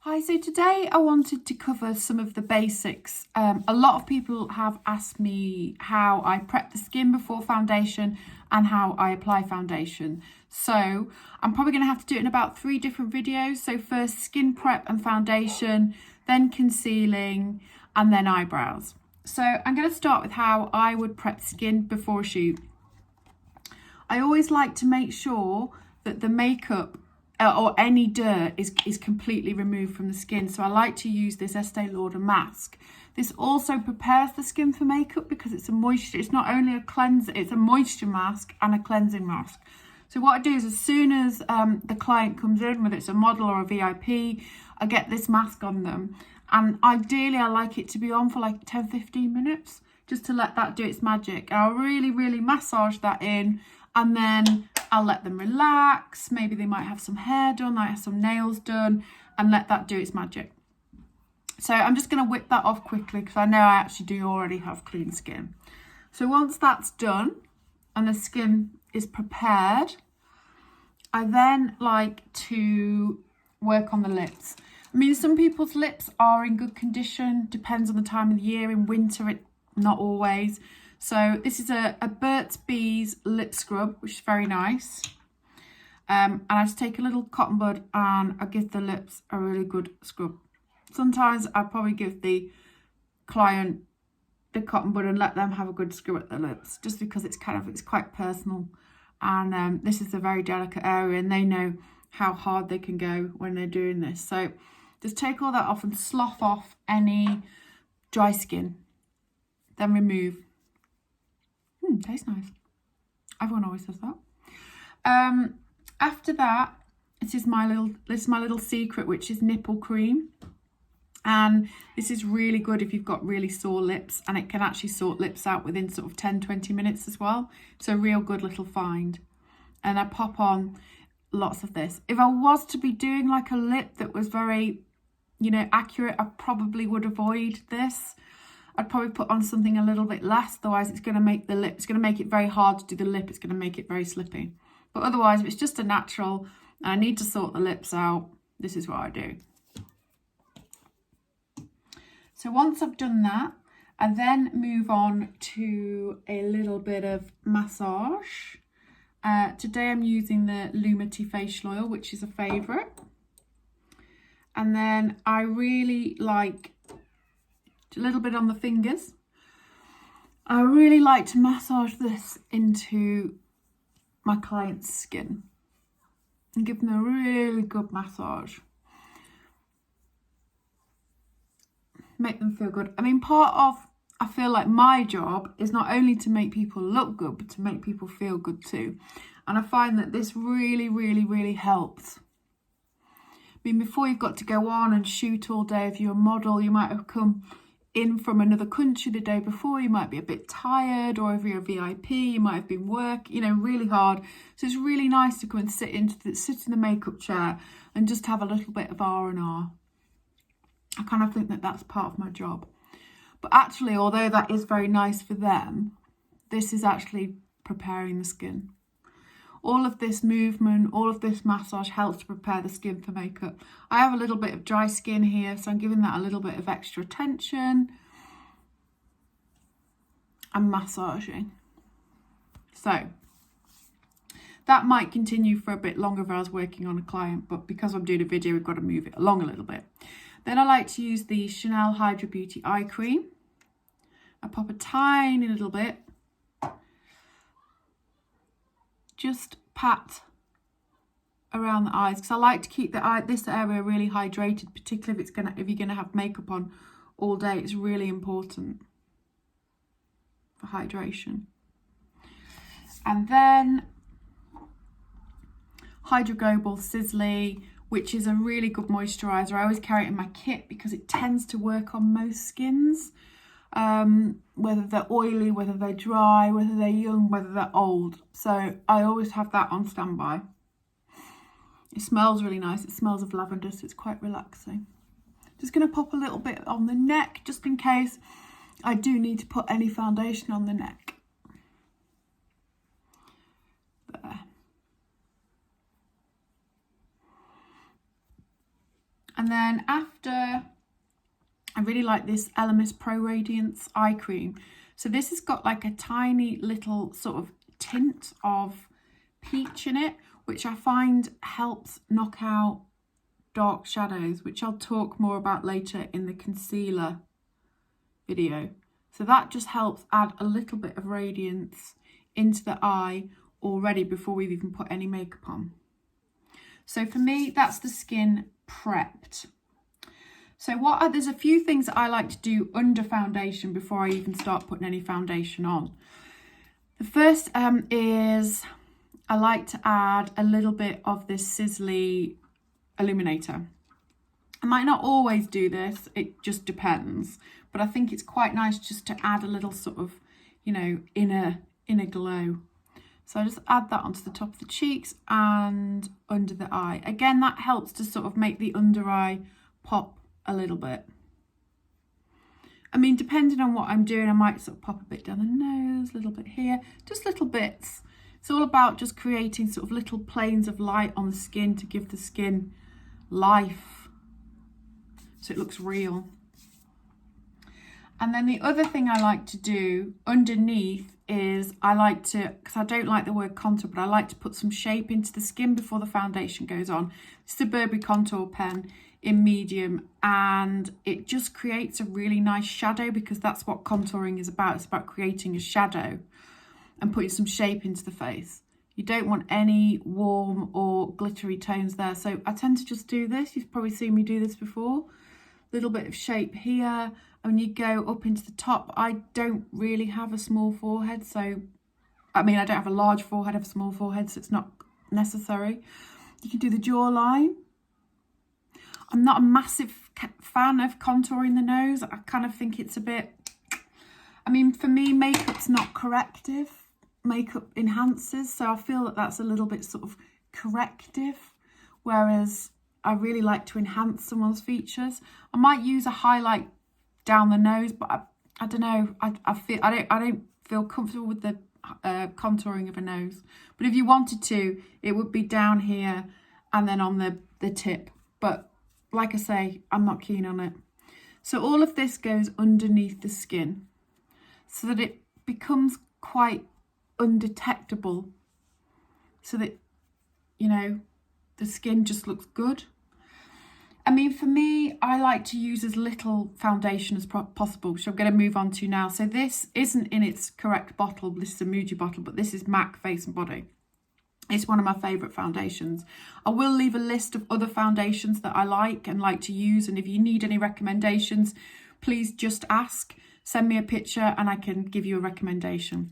Hi, so today I wanted to cover some of the basics. A lot of people have asked me how I prep the skin before foundation and how I apply foundation. So I'm probably going to have to do it in about 3 different videos. So first skin prep and foundation, then concealing, and then eyebrows. So I'm going to start with how I would prep skin before a shoot. I always like to make sure that the makeup or any dirt is completely removed from the skin. So I like to use this Estée Lauder mask. This also prepares the skin for makeup because it's a moisture. It's not only a cleanser, it's a moisture mask and a cleansing mask. So what I do is as soon as the client comes in, whether it's a model or a VIP, I get this mask on them. And ideally I like it to be on for like 10-15 minutes just to let that do its magic. And I'll really massage that in, and then I'll let them relax. Maybe they might have some hair done, might have some nails done, and let that do its magic. So I'm just going to whip that off quickly because I know I actually do already have clean skin. So once that's done and the skin is prepared, I then like to work on the lips. I mean, some people's lips are in good condition, depends on the time of the year. In winter, not always. So this is a Burts Bees lip scrub, which is very nice. And I just take a little cotton bud and I give the lips a really good scrub. Sometimes I probably give the client the cotton bud and let them have a good scrub at their lips, just because it's quite personal. And this is a very delicate area and they know how hard they can go when they're doing this. So just take all that off and slough off any dry skin. Then remove. Tastes nice. Everyone always says that. After that, this is my little secret, which is nipple cream. And this is really good if you've got really sore lips, and it can actually sort lips out within sort of 10-20 minutes as well. It's a real good little find. And I pop on lots of this. If I was to be doing like a lip that was very, accurate, I probably would avoid this. I'd probably put on something a little bit less, otherwise it's going to make the lip, it's going to make it very hard to do the lip, it's going to make it very slippy. But otherwise, if it's just a natural and I need to sort the lips out, this is what I do. So once I've done that, I then move on to a little bit of massage. Today I'm using the Lumity facial oil, which is a favourite. And then I really like a little bit on the fingers. I really like to massage this into my client's skin and give them a really good massage. Make them feel good. I mean, I feel like my job is not only to make people look good, but to make people feel good too. And I find that this really helps. I mean, before you've got to go on and shoot all day, if you're a model, you might have come in from another country the day before, you might be a bit tired, or if you're a VIP, you might have been working, really hard. So it's really nice to come and sit in the makeup chair and just have a little bit of R&R. I kind of think that that's part of my job. But actually, although that is very nice for them, this is actually preparing the skin. All of this movement, all of this massage helps to prepare the skin for makeup. I have a little bit of dry skin here, so I'm giving that a little bit of extra attention and massaging. So that might continue for a bit longer if I was working on a client, but because I'm doing a video, we've got to move it along a little bit. Then I like to use the Chanel Hydra Beauty Eye Cream. I pop a tiny little bit. Just pat around the eyes because I like to keep this area really hydrated, particularly if you're gonna have makeup on all day. It's really important for hydration. And then Hydra Sisley, which is a really good moisturizer. I always carry it in my kit because it tends to work on most skins. Whether they're oily, whether they're dry, whether they're young, whether they're old. So I always have that on standby. It smells really nice. It smells of lavender, so it's quite relaxing. Just going to pop a little bit on the neck, just in case I do need to put any foundation on the neck. There. And then after, I really like this Elemis Pro Radiance eye cream. So this has got like a tiny little sort of tint of peach in it, which I find helps knock out dark shadows, which I'll talk more about later in the concealer video. So that just helps add a little bit of radiance into the eye already before we've even put any makeup on. So for me, that's the skin prepped. So there's a few things that I like to do under foundation before I even start putting any foundation on. The first is I like to add a little bit of this Sisley Illuminator. I might not always do this, it just depends, but I think it's quite nice just to add a little sort of, you know, inner glow. So I just add that onto the top of the cheeks and under the eye. Again, that helps to sort of make the under eye pop a little bit. I mean, depending on what I'm doing, I might sort of pop a bit down the nose, a little bit here, just little bits. It's all about just creating sort of little planes of light on the skin to give the skin life, so it looks real. And then the other thing I like to do underneath is I like to, because I don't like the word contour, but I like to put some shape into the skin before the foundation goes on. It's the Burberry contour pen in medium, and it just creates a really nice shadow, because that's what contouring is about. It's about creating a shadow and putting some shape into the face. You don't want any warm or glittery tones there. So I tend to just do this. You've probably seen me do this before. Little bit of shape here. And when you go up into the top, I don't really have a small forehead. So, I mean, I don't have a large forehead, I have a small forehead, so it's not necessary. You can do the jawline. I'm not a massive fan of contouring the nose. I kind of think it's a bit, I mean, for me, makeup's not corrective. Makeup enhances, so I feel that that's a little bit sort of corrective, whereas I really like to enhance someone's features. I might use a highlight down the nose, but I don't know. I don't feel comfortable with the contouring of a nose. But if you wanted to, it would be down here and then on the tip. But like I say, I'm not keen on it. So all of this goes underneath the skin so that it becomes quite undetectable, so that, you know, the skin just looks good. I mean, for me, I like to use as little foundation as possible, which I'm going to move on to now. So this isn't in its correct bottle. This is a Muji bottle, but this is MAC Face and Body. It's one of my favourite foundations. I will leave a list of other foundations that I like and like to use. And if you need any recommendations, please just ask. Send me a picture and I can give you a recommendation.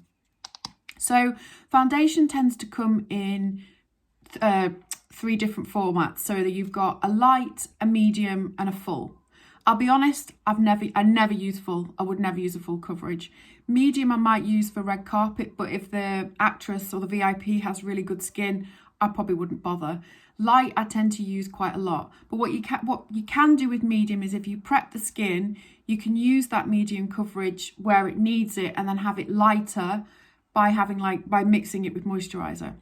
So foundation tends to come in 3 different formats. So that you've got a light, a medium and a full. I'll be honest, I never use full. I would never use a full coverage. Medium I might use for red carpet, but if the actress or the VIP has really good skin, I probably wouldn't bother. Light I tend to use quite a lot. But what you can do with medium is if you prep the skin, you can use that medium coverage where it needs it and then have it lighter by mixing it with moisturizer.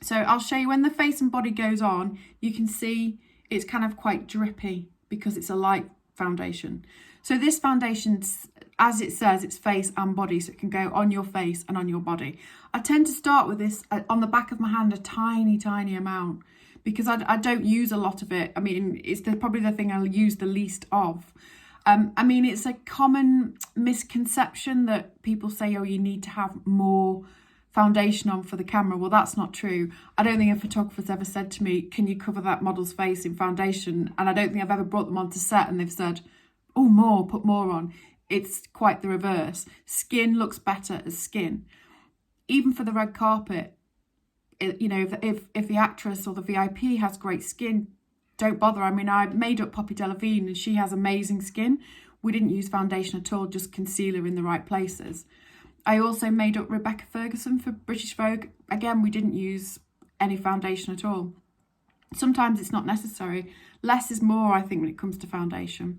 So I'll show you when the face and body goes on, you can see it's kind of quite drippy because it's a light foundation. So this foundation, as it says, it's face and body, so it can go on your face and on your body. I tend to start with this on the back of my hand, a tiny amount, because I don't use a lot of it. I mean, it's probably the thing I'll use the least of. I mean, it's a common misconception that people say, oh, you need to have more foundation on for the camera. Well, that's not true. I don't think a photographer's ever said to me, can you cover that model's face in foundation? And I don't think I've ever brought them onto set and they've said, oh, put more on. It's quite the reverse. Skin looks better as skin. Even for the red carpet, you know, if the actress or the VIP has great skin, don't bother. I mean, I made up Poppy Delevingne and she has amazing skin. We didn't use foundation at all, just concealer in the right places. I also made up Rebecca Ferguson for British Vogue. Again, we didn't use any foundation at all. Sometimes it's not necessary. Less is more, I think, when it comes to foundation.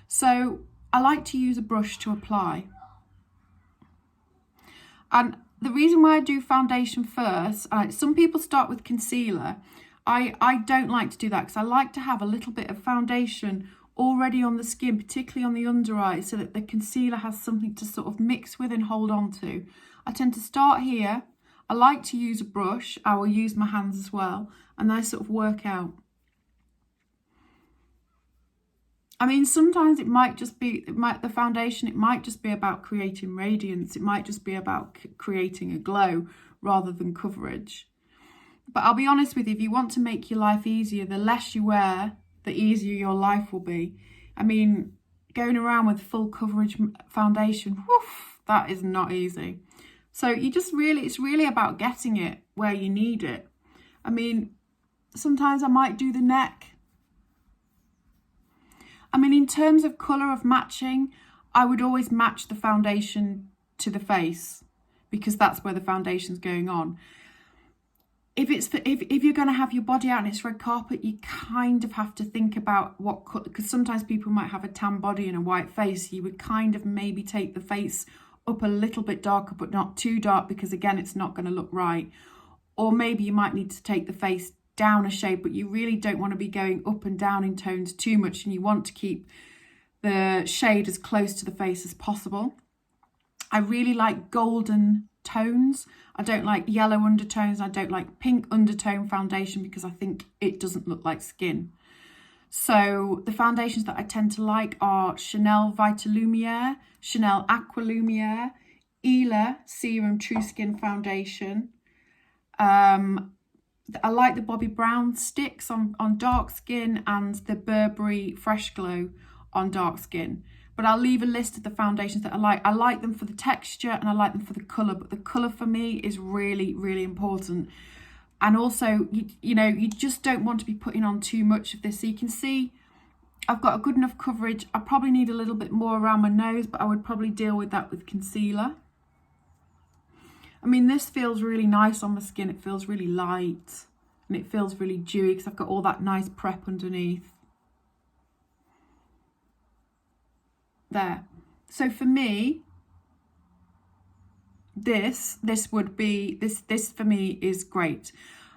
So I like to use a brush to apply. And the reason why I do foundation first, some people start with concealer. I don't like to do that because I like to have a little bit of foundation already on the skin, particularly on the under eye, so that the concealer has something to sort of mix with and hold on to. I tend to start here. I like to use a brush. I will use my hands as well, and I sort of work out. I mean, sometimes it might just be, the foundation, it might just be about creating radiance. It might just be about creating a glow rather than coverage. But I'll be honest with you, if you want to make your life easier, the less you wear, the easier your life will be. I mean, going around with full coverage foundation, woof, that is not easy. So you just really, it's really about getting it where you need it. I mean, sometimes I might do the neck. I mean, in terms of colour of matching, I would always match the foundation to the face because that's where the foundation's going on. If you're going to have your body out and it's red carpet, you kind of have to think about what colour, because sometimes people might have a tan body and a white face. You would kind of maybe take the face up a little bit darker, but not too dark, because again, it's not going to look right. Or maybe you might need to take the face down a shade, but you really don't want to be going up and down in tones too much, and you want to keep the shade as close to the face as possible. I really like golden tones. I don't like yellow undertones. I don't like pink undertone foundation because I think it doesn't look like skin. So the foundations that I tend to like are Chanel Vita Lumiere, Chanel Aqua Lumiere, Ilia Serum True Skin Foundation. I like the Bobbi Brown sticks on dark skin and the Burberry Fresh Glow on dark skin. But I'll leave a list of the foundations that I like. I like them for the texture and I like them for the colour. But the colour for me is really, really important. And also, you know, you just don't want to be putting on too much of this. So you can see I've got a good enough coverage. I probably need a little bit more around my nose, but I would probably deal with that with concealer. I mean, this feels really nice on my skin. It feels really light and it feels really dewy because I've got all that nice prep underneath. There. So for me, this for me is great.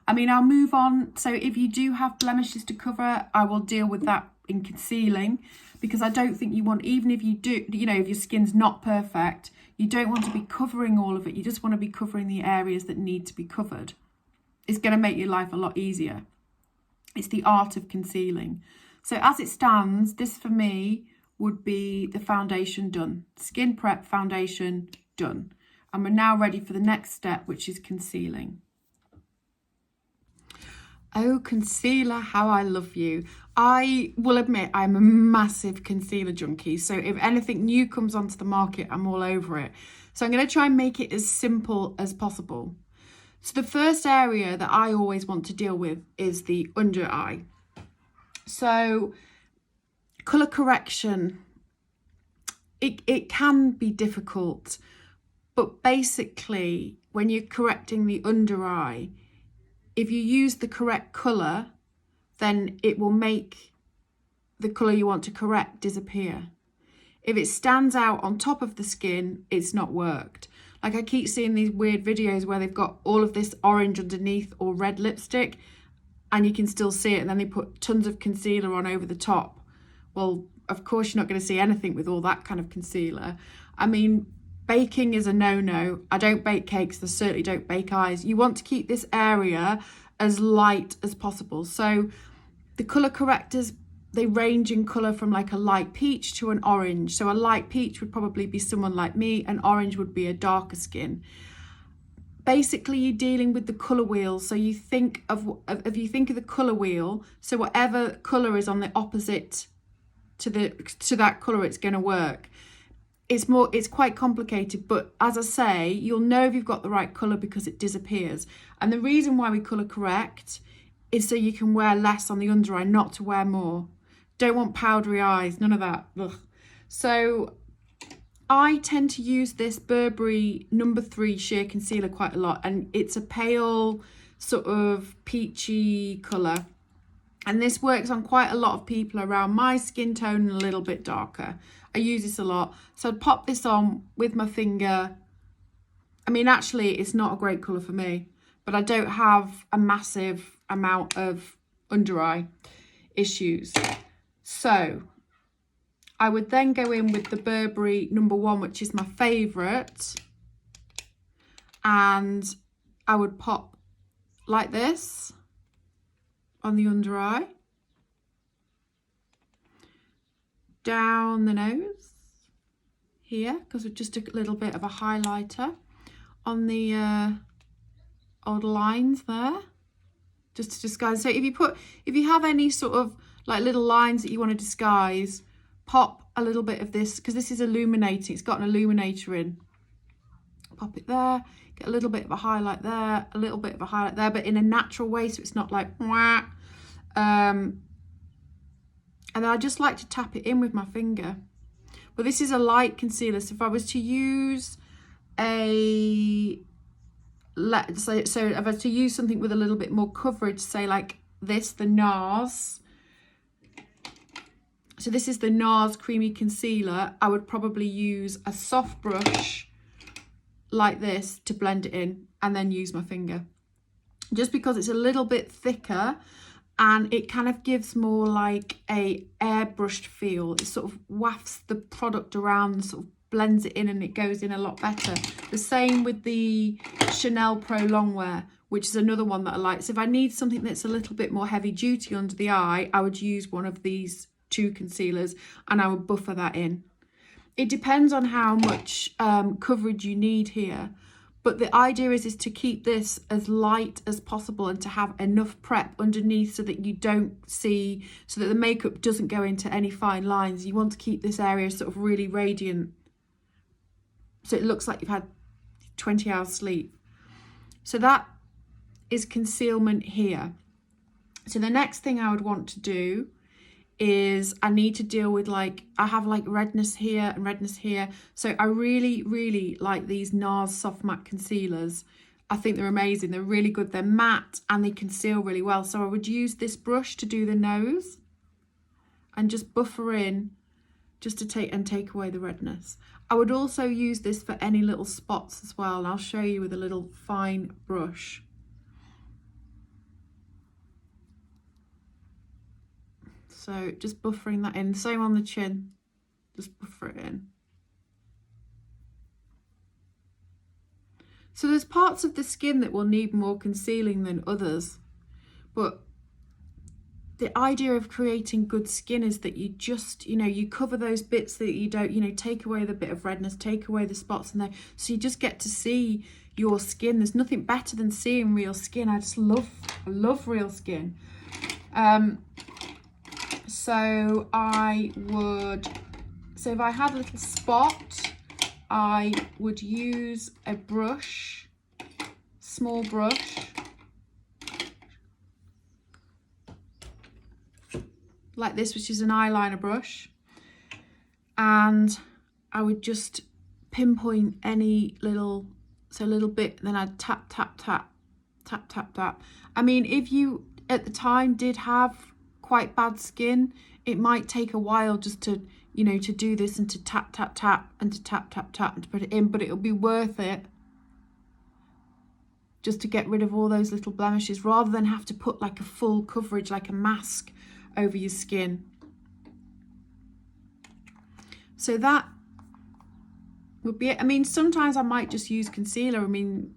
I mean, I'll move on. So if you do have blemishes to cover, I will deal with that in concealing, because I don't think you want, even if you do, you know, if your skin's not perfect, you don't want to be covering all of it. You just want to be covering the areas that need to be covered. It's going to make your life a lot easier. It's the art of concealing. So as it stands, this for me would be the foundation done. Skin prep, foundation done. And we're now ready for the next step, which is concealing. Oh, concealer, how I love you. I will admit I'm a massive concealer junkie. So if anything new comes onto the market, I'm all over it. So I'm going to try and make it as simple as possible. So the first area that I always want to deal with is the under eye. So colour correction, it can be difficult, but basically when you're correcting the under eye, if you use the correct colour, then it will make the colour you want to correct disappear. If it stands out on top of the skin, it's not worked. Like I keep seeing these weird videos where they've got all of this orange underneath or red lipstick and you can still see it, and then they put tons of concealer on over the top. Well, of course you're not going to see anything with all that kind of concealer. I mean, baking is a no-no. I don't bake cakes. I certainly don't bake eyes. You want to keep this area as light as possible. So the colour correctors, they range in colour from like a light peach to an orange. So a light peach would probably be someone like me. An orange would be a darker skin. Basically, you're dealing with the colour wheel. So you think of the colour wheel, so whatever colour is on the opposite to that colour, it's going to work. It's quite complicated, but as I say, you'll know if you've got the right colour because it disappears. And the reason why we colour correct is so you can wear less on the under eye, not to wear more. Don't want powdery eyes, none of that. Ugh. So I tend to use this Burberry No. 3 sheer concealer quite a lot, and it's a pale sort of peachy colour. And this works on quite a lot of people around my skin tone and a little bit darker. I use this a lot. So I'd pop this on with my finger. I mean, actually, it's not a great colour for me, but I don't have a massive amount of under eye issues. So I would then go in with the Burberry #1, which is my favourite, and I would pop like this on the under eye, down the nose here, because with just a little bit of a highlighter on the old lines there, just to disguise. So if you have any sort of like little lines that you want to disguise, pop a little bit of this, because this is illuminating, it's got an illuminator in. Pop it there, get a little bit of a highlight there, a little bit of a highlight there, but in a natural way, so it's not like wah. And then I just like to tap it in with my finger. But this is a light concealer, so if I was to use so if I was to use something with a little bit more coverage, say like this, the NARS. So this is the NARS Creamy Concealer. I would probably use a soft brush like this to blend it in, and then use my finger. Just because it's a little bit thicker, and it kind of gives more like a airbrushed feel. It sort of wafts the product around and sort of blends it in, and it goes in a lot better. The same with the Chanel Pro Longwear, which is another one that I like. So if I need something that's a little bit more heavy duty under the eye, I would use one of these two concealers, and I would buffer that in. It depends on how much coverage you need here. But the idea is to keep this as light as possible, and to have enough prep underneath so that you don't see, so that the makeup doesn't go into any fine lines. You want to keep this area sort of really radiant, so it looks like you've had 20 hours sleep. So that is concealment here. So the next thing I would want to do is I need to deal with, like, I have like redness here and redness here. So I really like these NARS Soft Matte Concealers. I think they're amazing. They're really good. They're matte and they conceal really well. So I would use this brush to do the nose and just buffer in, just to take away the redness. I would also use this for any little spots as well, and I'll show you with a little fine brush. So just buffering that in. Same on the chin, just buffer it in. So there's parts of the skin that will need more concealing than others, but the idea of creating good skin is that you just, you cover those bits that you don't, take away the bit of redness, take away the spots in there, so you just get to see your skin. There's nothing better than seeing real skin. I love real skin. So if I had a little spot, I would use a brush, small brush, like this, which is an eyeliner brush, and I would just pinpoint any little bit, then I'd tap. I mean, if you at the time did have quite bad skin, it might take a while just to do this, and to tap and to tap and to put it in, but it'll be worth it just to get rid of all those little blemishes, rather than have to put like a full coverage, like a mask over your skin. So that would be it. I mean, sometimes I might just use concealer. I mean,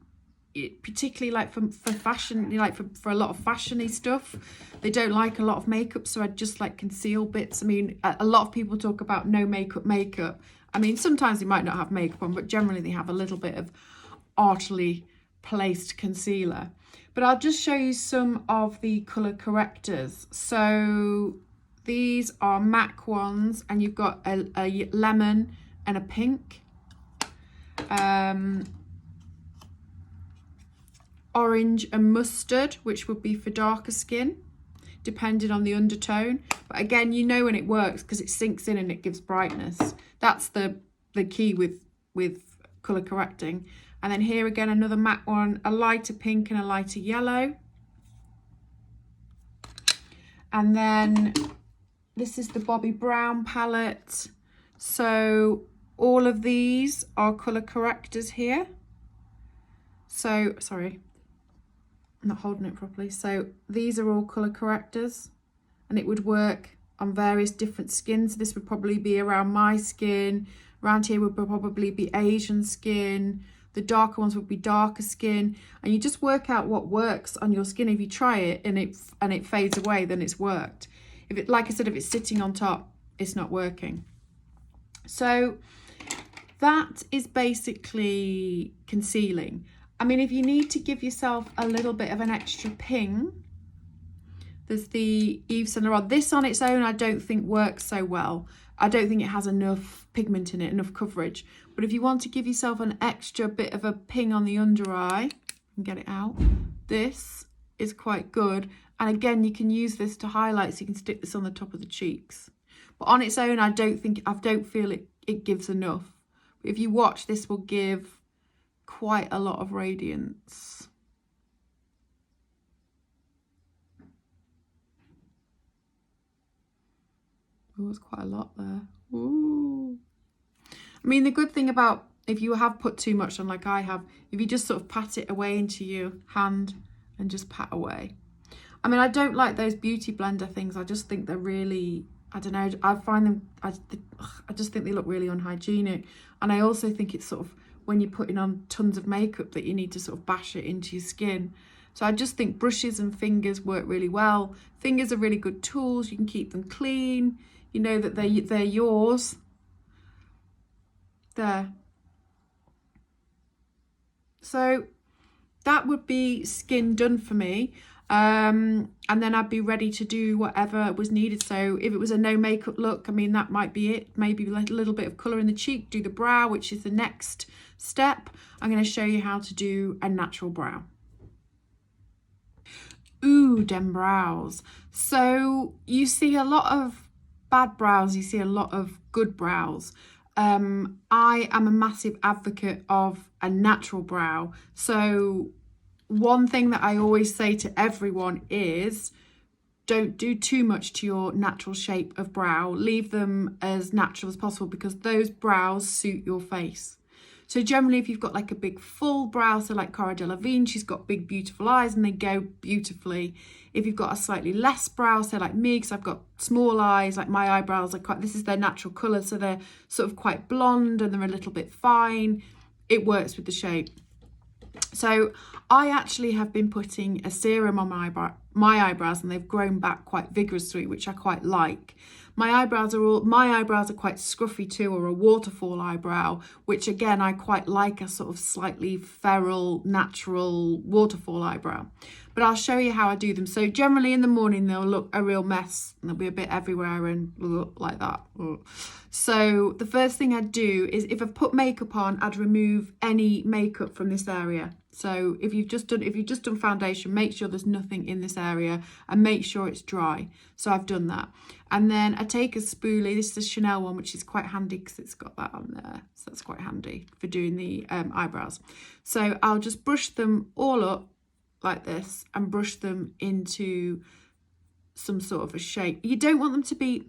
particularly like for fashion, like for a lot of fashiony stuff, they don't like a lot of makeup, so I'd just like conceal bits. I mean, a lot of people talk about no makeup. I mean, sometimes they might not have makeup on, but generally they have a little bit of artfully placed concealer. But I'll just show you some of the colour correctors. So these are MAC ones, and you've got a lemon and a pink. Orange and mustard, which would be for darker skin, depending on the undertone. But again, when it works because it sinks in and it gives brightness. That's the key with colour correcting. And then here again, another matte one, a lighter pink and a lighter yellow. And then this is the Bobbi Brown palette. So all of these are colour correctors here. So, sorry. not holding it properly. So these are all colour correctors, and it would work on various different skins. So this would probably be around my skin. Around here would probably be Asian skin. The darker ones would be darker skin, and you just work out what works on your skin. If you try it and it fades away, then it's worked. If it, like I said, if it's sitting on top, it's not working. So that is basically concealing. I mean, if you need to give yourself a little bit of an extra ping, there's the Yves Saint Laurent. This on its own, I don't think works so well. I don't think it has enough pigment in it, enough coverage. But if you want to give yourself an extra bit of a ping on the under eye, and get it out, this is quite good. And again, you can use this to highlight, so you can stick this on the top of the cheeks. But on its own, I don't feel it gives enough. But if you watch, this will give quite a lot of radiance. Oh, it's quite a lot there. Ooh. I mean, the good thing about, if you have put too much on like I have, if you just sort of pat it away into your hand and just pat away. I mean, I don't like those beauty blender things. I just think they're really, I don't know, I find them, I just think they look really unhygienic. And I also think it's sort of, when you're putting on tons of makeup, that you need to sort of bash it into your skin. So I just think brushes and fingers work really well. Fingers are really good tools. You can keep them clean. You know that they're yours. There. So that would be skin done for me. And then I'd be ready to do whatever was needed. So if it was a no makeup look, I mean, that might be it. Maybe a little bit of colour in the cheek, do the brow, which is the next step. I'm going to show you how to do a natural brow. Ooh, dem brows. So you see a lot of bad brows, you see a lot of good brows. I am a massive advocate of a natural brow. So one thing that I always say to everyone is, don't do too much to your natural shape of brow. Leave them as natural as possible, because those brows suit your face. So generally, if you've got like a big full brow, so like Cara Delevingne, she's got big beautiful eyes and they go beautifully. If you've got a slightly less brow, so like me, because I've got small eyes, like my eyebrows are quite, this is their natural colour, so they're sort of quite blonde and they're a little bit fine. It works with the shape. So I actually have been putting a serum on my eyebrows, and they've grown back quite vigorously, which I quite like. My eyebrows are quite scruffy too, or a waterfall eyebrow, which again, I quite like, a sort of slightly feral, natural waterfall eyebrow. But I'll show you how I do them. So generally in the morning, they'll look a real mess and they'll be a bit everywhere and look like that. So the first thing I'd do is, if I've put makeup on, I'd remove any makeup from this area. So if you've just done foundation, make sure there's nothing in this area and make sure it's dry. So I've done that. And then I take a spoolie. This is a Chanel one, which is quite handy because it's got that on there. So that's quite handy for doing the eyebrows. So I'll just brush them all up like this and brush them into some sort of a shape. You don't want them to be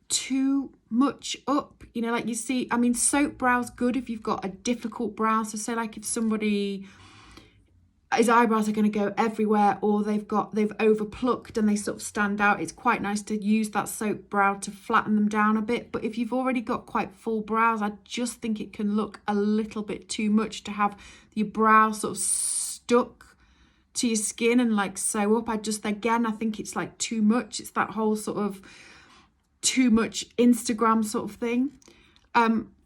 too much up, you know, like you see, I mean, soap brow's good if you've got a difficult brow. So say like if somebody, his eyebrows are going to go everywhere, or they've over plucked and they sort of stand out, it's quite nice to use that soap brow to flatten them down a bit. But if you've already got quite full brows, I just think it can look a little bit too much to have your brow sort of stuck to your skin and like sew up. I think it's like too much. It's that whole sort of too much Instagram sort of thing.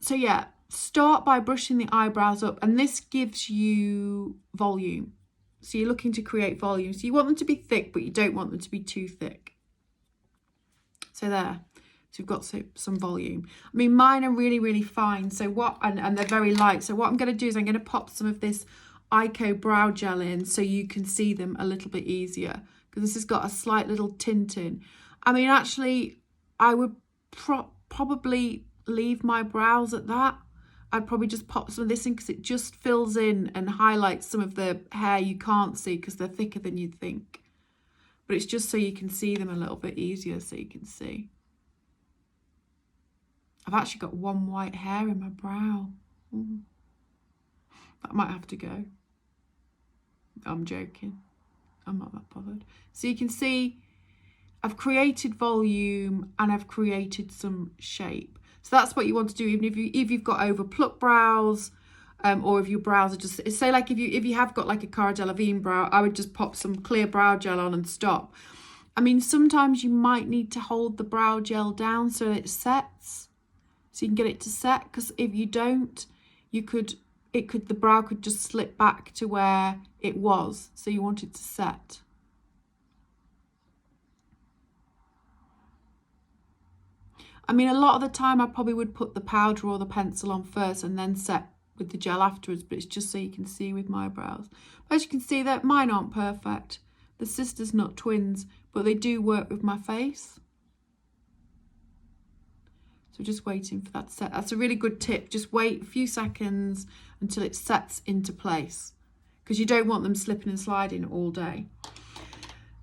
So yeah, start by brushing the eyebrows up, and this gives you volume. So you're looking to create volume. So you want them to be thick, but you don't want them to be too thick. So there. So you've got some volume. I mean, mine are really, really fine. So and they're very light. So what I'm going to do is I'm going to pop some of this Ico brow gel in so you can see them a little bit easier, because this has got a slight little tint in. I mean, actually, I would probably leave my brows at that. I'd probably just pop some of this in because it just fills in and highlights some of the hair you can't see because they're thicker than you'd think. But it's just so you can see them a little bit easier, so you can see. I've actually got one white hair in my brow. That might have to go. I'm joking. I'm not that bothered. So you can see I've created volume and I've created some shape. So that's what you want to do, even if you've got over plucked brows, or if your brows are just, say like if you have got like a Cara Delevingne brow, I would just pop some clear brow gel on and stop. I mean, sometimes you might need to hold the brow gel down so it sets, so you can get it to set, because if you don't, the brow could just slip back to where it was, so you want it to set. I mean, a lot of the time I probably would put the powder or the pencil on first and then set with the gel afterwards, but it's just so you can see with my brows. But as you can see, that mine aren't perfect. The sisters, not twins, but they do work with my face. So just waiting for that to set. That's a really good tip. Just wait a few seconds until it sets into place, because you don't want them slipping and sliding all day.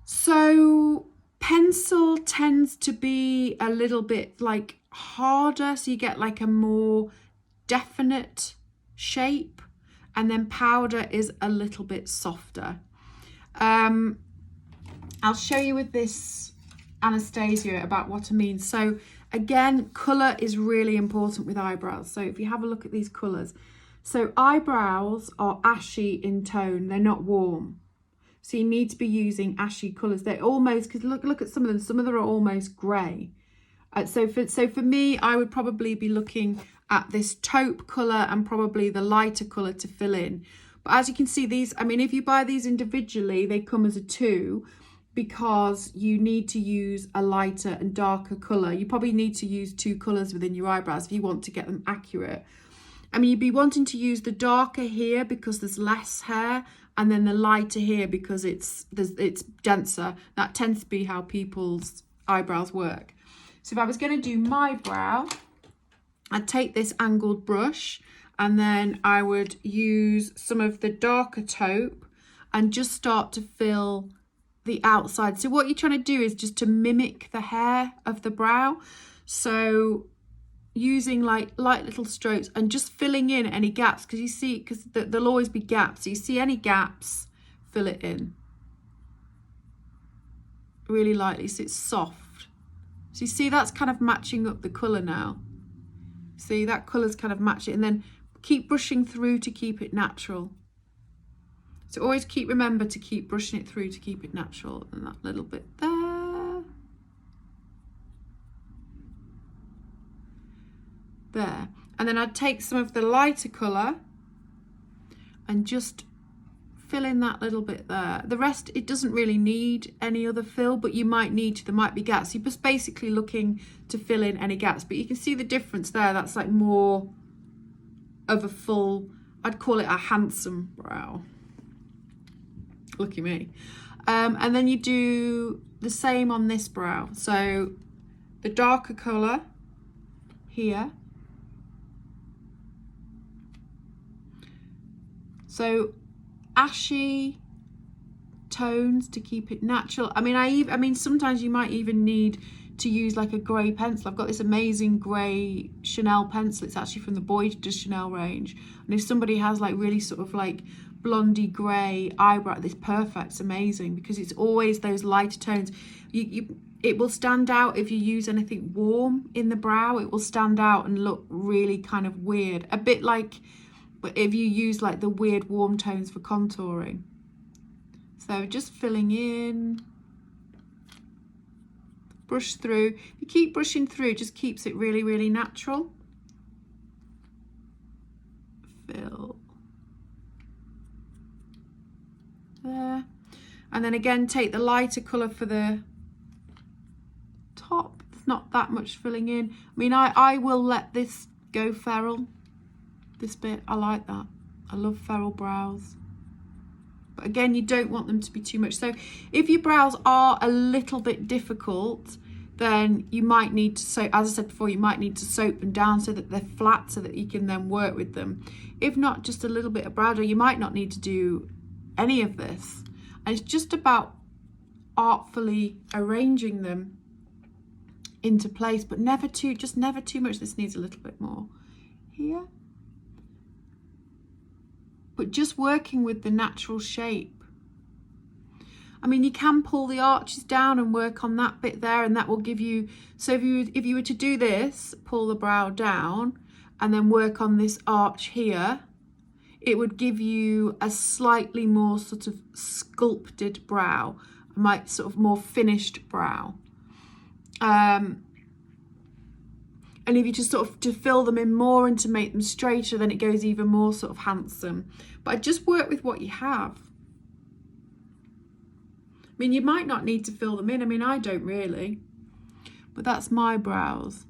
So pencil tends to be a little bit like harder, so you get like a more definite shape, and then powder is a little bit softer. I'll show you with this Anastasia about what I mean. So again, colour is really important with eyebrows. So if you have a look at these colours, so eyebrows are ashy in tone, they're not warm. So you need to be using ashy colours. They're almost, because look at some of them are almost grey. So for me, I would probably be looking at this taupe colour and probably the lighter colour to fill in. But as you can see, these, I mean, if you buy these individually, they come as a 2, because you need to use a lighter and darker colour. You probably need to use 2 colours within your eyebrows if you want to get them accurate. I mean, you'd be wanting to use the darker here because there's less hair, and then the lighter here because it's denser. That tends to be how people's eyebrows work. So if I was going to do my brow, I'd take this angled brush and then I would use some of the darker taupe and just start to fill the outside. So what you're trying to do is just to mimic the hair of the brow. So using like light little strokes and just filling in any gaps, because you see, because there'll always be gaps. So you see any gaps, fill it in really lightly so it's soft. So you see that's kind of matching up the colour now. See, that colour's kind of matched it, and then keep brushing through to keep it natural. So always remember to keep brushing it through to keep it natural, and that little bit there. There. And then I'd take some of the lighter colour and just fill in that little bit there. The rest, it doesn't really need any other fill, but you might need to, there might be gaps. You're just basically looking to fill in any gaps, but you can see the difference there. That's like more of a full, I'd call it a handsome brow. Look at me. And then you do the same on this brow. So the darker colour here. So ashy tones to keep it natural. I mean, sometimes you might even need to use like a grey pencil. I've got this amazing grey Chanel pencil. It's actually from the Beige Chanel range. And if somebody has like really sort of like blondie grey eyebrow, it's perfect. It's amazing because it's always those lighter tones. It will stand out if you use anything warm in the brow. It will stand out and look really kind of weird, a bit like if you use like the weird warm tones for contouring. So just filling in, brush through. You keep brushing through, it just keeps it really, really natural. Fill there, and then again take the lighter colour for the top. It's not that much filling in. I mean, I will let this go feral. This bit, I like that. I love feral brows. But again, you don't want them to be too much. So if your brows are a little bit difficult, then you might need to, so as I said before, you might need to soap them down so that they're flat so that you can then work with them. If not, just a little bit of brow gel. You might not need to do any of this. And it's just about artfully arranging them into place, but never too much. This needs a little bit more here. But just working with the natural shape. I mean, you can pull the arches down and work on that bit there, and that will give you, so if you were to do this, pull the brow down and then work on this arch here, it would give you a slightly more sort of sculpted brow, sort of more finished brow. And if you just sort of to fill them in more and to make them straighter, then it goes even more sort of handsome. But I just work with what you have. I mean, you might not need to fill them in. I mean, I don't really, but that's my brows.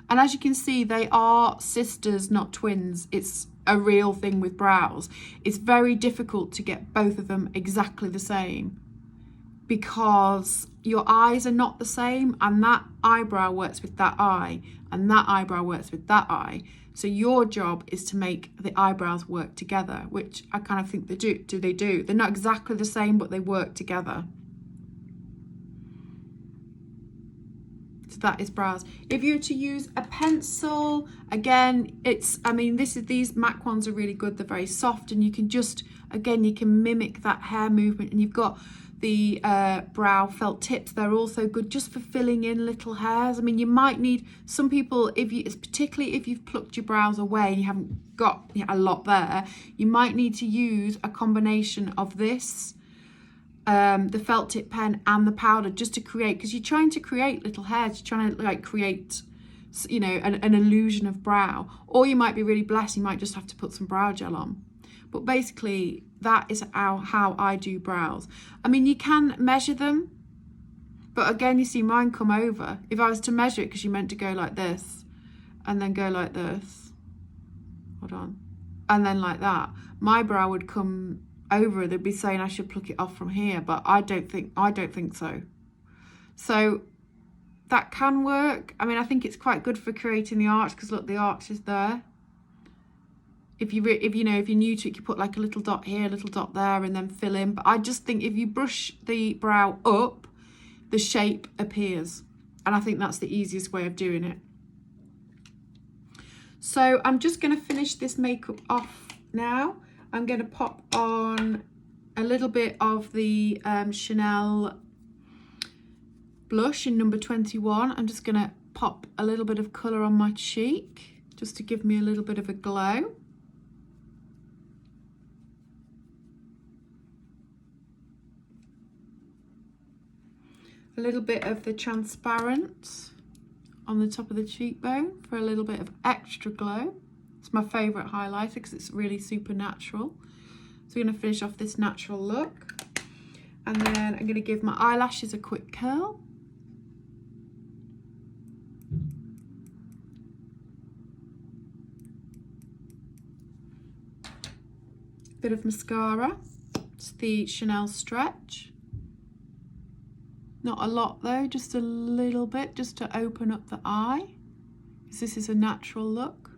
And as you can see, they are sisters, not twins. It's a real thing with brows. It's very difficult to get both of them exactly the same because your eyes are not the same, and that eyebrow works with that eye and that eyebrow works with that eye. So your job is to make the eyebrows work together, which I kind of think they do. They do. They're not exactly the same, but they work together. So that is brows. If you were to use a pencil, again, I mean, these MAC ones are really good. They're very soft, and you can just, again, you can mimic that hair movement. And you've got the brow felt tips. They're also good just for filling in little hairs. I mean, you might need, some people, particularly if you've plucked your brows away and you haven't got a lot there, you might need to use a combination of this, the felt tip pen and the powder, just to create, because you're trying to create little hairs, you're trying to like create, you know, an illusion of brow. Or you might be really blessed, you might just have to put some brow gel on. But basically, that is how I do brows. I mean, you can measure them, but again, you see mine come over. If I was to measure it, because you're meant to go like this, and then go like this, hold on, and then like that, my brow would come over. They'd be saying I should pluck it off from here, but I don't think so. So that can work. I mean, I think it's quite good for creating the arch, because look, the arch is there. If you're new to it, you put like a little dot here, a little dot there, and then fill in. But I just think if you brush the brow up, the shape appears. And I think that's the easiest way of doing it. So I'm just going to finish this makeup off now. I'm going to pop on a little bit of the Chanel blush in number 21. I'm just going to pop a little bit of colour on my cheek, just to give me a little bit of a glow. A little bit of the transparent on the top of the cheekbone for a little bit of extra glow. It's my favourite highlighter because it's really super natural. So we're going to finish off this natural look. And then I'm going to give my eyelashes a quick curl. Bit of mascara. It's the Chanel Stretch. Not a lot though, just a little bit, just to open up the eye, because this is a natural look.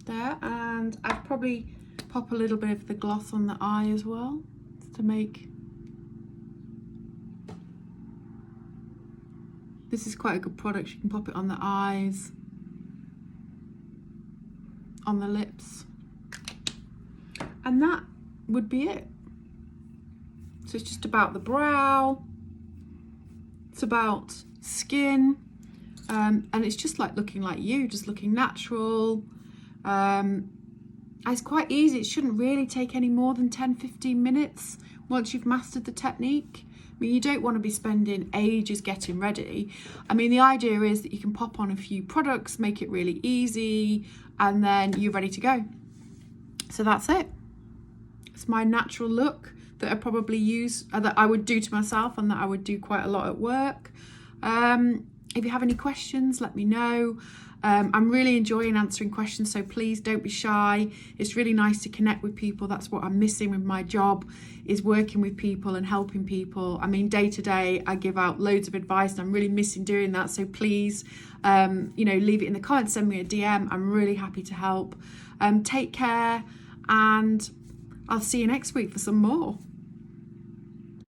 There, and I'd probably pop a little bit of the gloss on the eye as well, to make, this is quite a good product. You can pop it on the eyes, on the lips, and that would be it. So it's just about the brow, it's about skin, and it's just like looking like you, just looking natural. It's quite easy. It shouldn't really take any more than 10-15 minutes once you've mastered the technique. I mean, you don't want to be spending ages getting ready. I mean, the idea is that you can pop on a few products, make it really easy, and then you're ready to go. So that's it. It's my natural look that I probably use, that I would do to myself, and that I would do quite a lot at work. If you have any questions, let me know. I'm really enjoying answering questions, so please don't be shy. It's really nice to connect with people. That's what I'm missing with my job, is working with people and helping people. I mean, day to day, I give out loads of advice, and I'm really missing doing that. So please, leave it in the comments, send me a DM. I'm really happy to help. Take care, and I'll see you next week for some more.